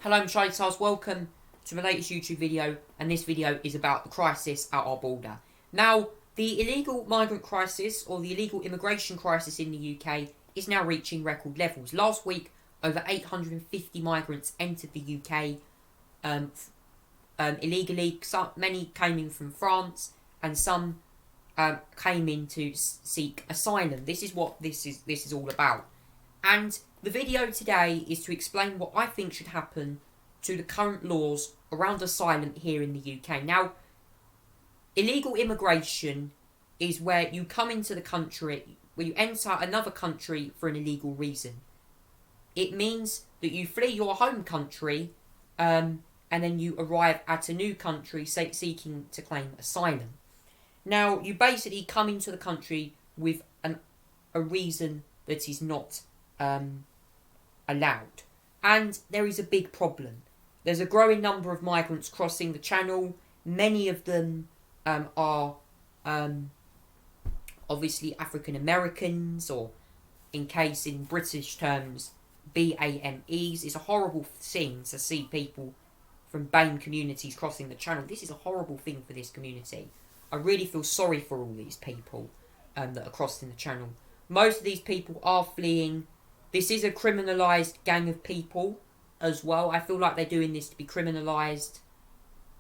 Hello, I'm Charlie Tars. Welcome to my latest YouTube video, and this video is about the crisis at our border. Now, the illegal migrant crisis, or the illegal immigration crisis in the UK, is now reaching record levels. Last week, over 850 migrants entered the UK illegally. Many came in from France, and some came in to seek asylum. This is what this is all about. And the video today is to explain what I think should happen to the current laws around asylum here in the UK. Now, illegal immigration is where you come into the country, where you enter another country for an illegal reason. It means that you flee your home country and then you arrive at a new country seeking to claim asylum. Now, you basically come into the country with a reason that is not allowed. And there is a big problem. There's a growing number of migrants crossing the channel. Many of them are obviously African Americans, or in British terms, BAMEs. It's a horrible thing to see people from BAME communities crossing the channel. This is a horrible thing for this community. I really feel sorry for all these people that are crossing the channel. Most of these people are fleeing. This is a criminalised gang of people as well. I feel like they're doing this to be criminalised.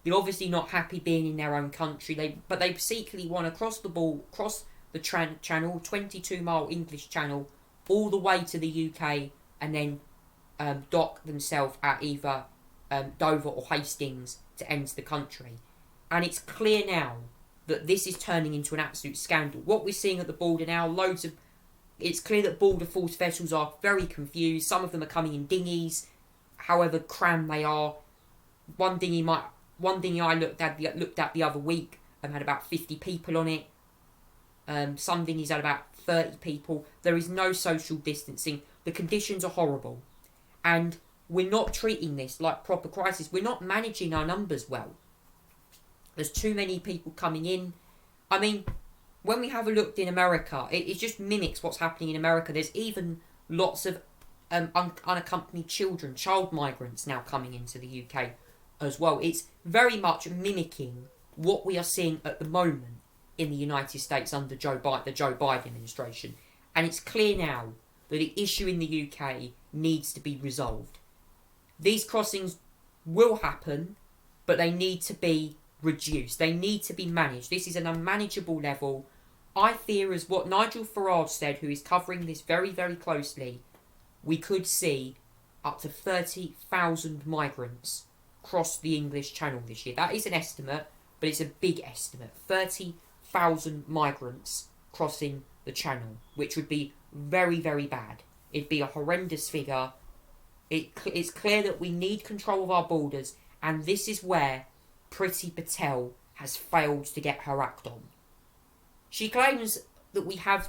They're obviously not happy being in their own country, but they secretly want to cross the channel, 22-mile English Channel, all the way to the UK, and then dock themselves at either Dover or Hastings to enter the country. And it's clear now that this is turning into an absolute scandal. What we're seeing at the border now, it's clear that border force vessels are very confused. Some of them are coming in dinghies, however crammed they are. One dinghy I looked at the other week had about 50 people on it. Some dinghies had about 30 people. There is no social distancing. The conditions are horrible. And we're not treating this like proper crisis. We're not managing our numbers well. There's too many people coming in. I mean, when we have a look in America, it just mimics what's happening in America. There's even lots of unaccompanied children, child migrants now coming into the UK as well. It's very much mimicking what we are seeing at the moment in the United States under the Joe Biden administration. And it's clear now that the issue in the UK needs to be resolved. These crossings will happen, but they need to be reduced. They need to be managed. This is an unmanageable level. I fear, as what Nigel Farage said, who is covering this very, very closely, we could see up to 30,000 migrants cross the English Channel this year. That is an estimate, but it's a big estimate. 30,000 migrants crossing the Channel, which would be very, very bad. It'd be a horrendous figure. It's clear that we need control of our borders, and this is where Priti Patel has failed to get her act on. She claims that we have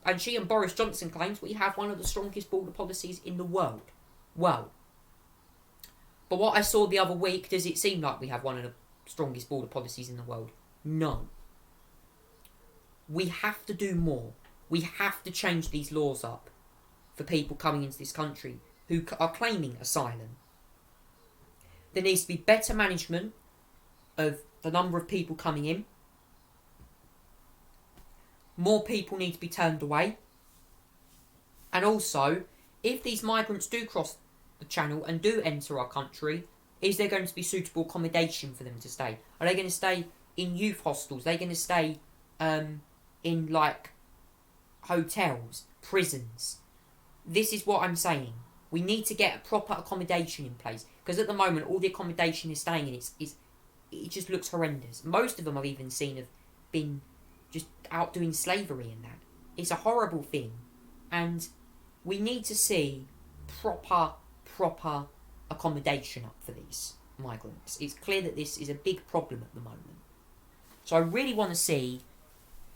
and she and Boris Johnson claims we have one of the strongest border policies in the world. Well, but what I saw the other week, does it seem like we have one of the strongest border policies in the world? No. We have to do more. We have to change these laws up for people coming into this country who are claiming asylum. There needs to be better management of the number of people coming in. More people need to be turned away. And also, if these migrants do cross the channel and do enter our country, is there going to be suitable accommodation for them to stay? Are they going to stay in youth hostels? Are they going to stay in like hotels, prisons? This is what I'm saying. We need to get a proper accommodation in place, because at the moment all the accommodation is staying in it just looks horrendous. Most of them I've even seen have been just out doing slavery and that. It's a horrible thing. And we need to see proper accommodation up for these migrants. It's clear that this is a big problem at the moment. So I really want to see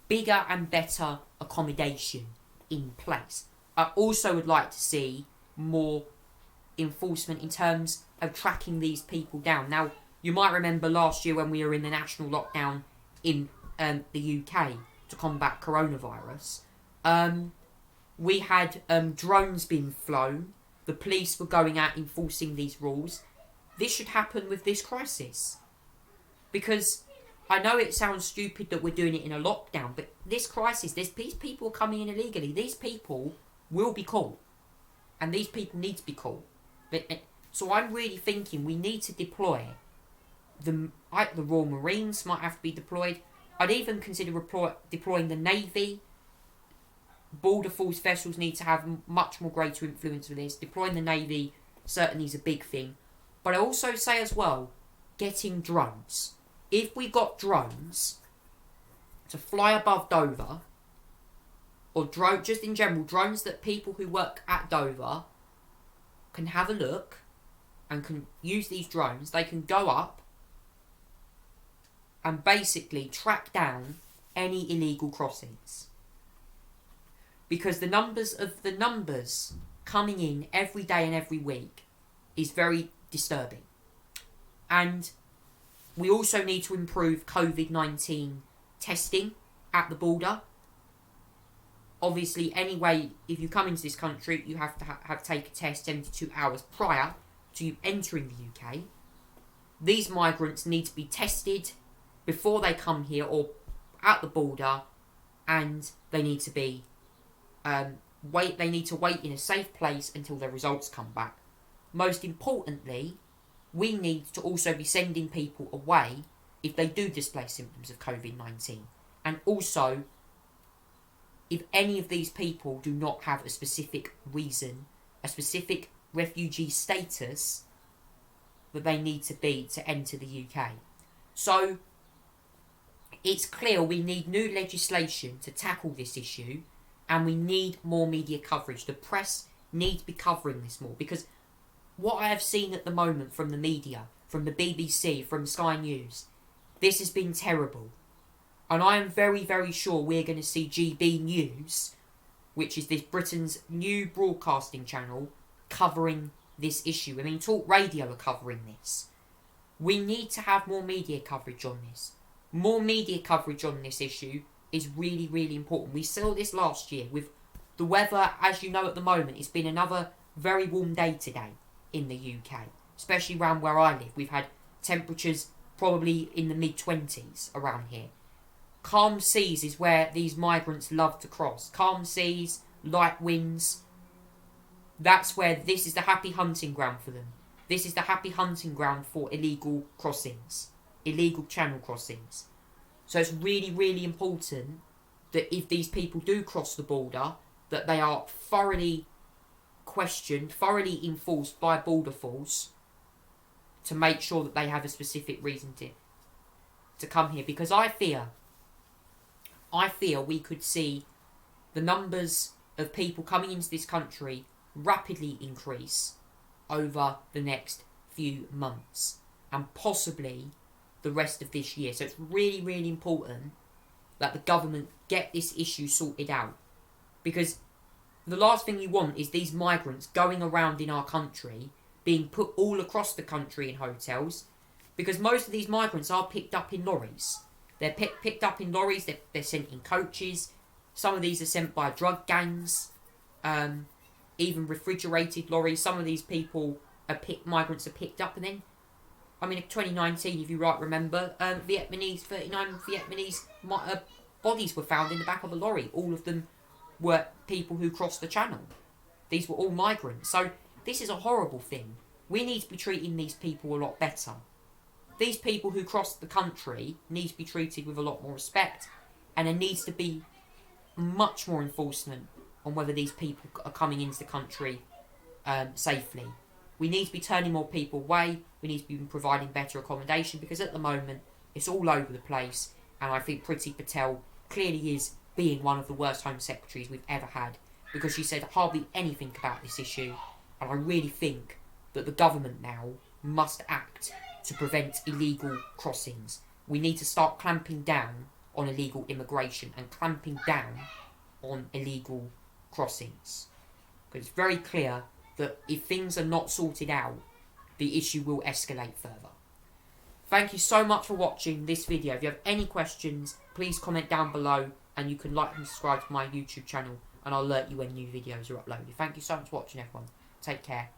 bigger and better accommodation in place. I also would like to see more enforcement in terms of tracking these people down. Now, you might remember last year when we were in the national lockdown in the UK to combat coronavirus, we had drones being flown the police were going out enforcing these rules. This should happen with this crisis. Because I know it sounds stupid that we're doing it in a lockdown, but this crisis, these people coming in illegally. These people will be caught. And these people need to be caught. So I'm really thinking we need to deploy the Royal Marines might have to be deployed. I'd even consider deploying the Navy. Border Force vessels need to have much more greater influence with this. Deploying the Navy certainly is a big thing. But I also say as well, getting drones. If we got drones to fly above Dover, or just in general, drones that people who work at Dover can have a look and can use these drones, they can go up and basically track down any illegal crossings. Because the numbers coming in every day and every week is very disturbing. And we also need to improve COVID-19 testing at the border. Obviously, anyway, if you come into this country, you have to have take a test 72 hours prior to you entering the UK. These migrants need to be tested before they come here or at the border, and they need to be wait in a safe place until their results come back. Most importantly, we need to also be sending people away if they do display symptoms of COVID-19. And also, if any of these people do not have a specific reason, a specific refugee status that they need to be to enter the UK. So, it's clear we need new legislation to tackle this issue, and we need more media coverage. The press need to be covering this more, because what I have seen at the moment from the media, from the BBC, from Sky News, this has been terrible. And I am very, very sure we're going to see GB News, which is this Britain's new broadcasting channel, covering this issue. I mean, Talk Radio are covering this. We need to have more media coverage on this. More media coverage on this issue is really, really important. We saw this last year with the weather. As you know, at the moment, it's been another very warm day today in the UK, especially around where I live. We've had temperatures probably in the mid-20s around here. Calm seas is where these migrants love to cross. Calm seas, light winds. That's where this is the happy hunting ground for them. This is the happy hunting ground for illegal crossings, illegal channel crossings. So it's really, really important that if these people do cross the border, that they are thoroughly questioned, thoroughly enforced by Border Force to make sure that they have a specific reason to come here. Because I fear we could see the numbers of people coming into this country rapidly increase over the next few months and possibly the rest of this year. So it's really, really important that the government get this issue sorted out, because the last thing you want is these migrants going around in our country being put all across the country in hotels, because most of these migrants are picked up in lorries. They're picked up in lorries, they're sent in coaches. Some of these are sent by drug gangs, even refrigerated lorries. Some of these migrants are picked up, and then, I mean, in 2019, if you remember, 39 Vietnamese bodies were found in the back of a lorry. All of them were people who crossed the channel. These were all migrants. So this is a horrible thing. We need to be treating these people a lot better. These people who cross the country need to be treated with a lot more respect, and there needs to be much more enforcement on whether these people are coming into the country safely. We need to be turning more people away. We need to be providing better accommodation, because at the moment it's all over the place, and I think Priti Patel clearly is being one of the worst Home Secretaries we've ever had, because she said hardly anything about this issue. And I really think that the government now must act to prevent illegal crossings. We need to start clamping down on illegal immigration and clamping down on illegal crossings. Because it's very clear that if things are not sorted out, the issue will escalate further. Thank you so much for watching this video. If you have any questions, please comment down below, and you can like and subscribe to my YouTube channel, and I'll alert you when new videos are uploaded. Thank you so much for watching, everyone. Take care.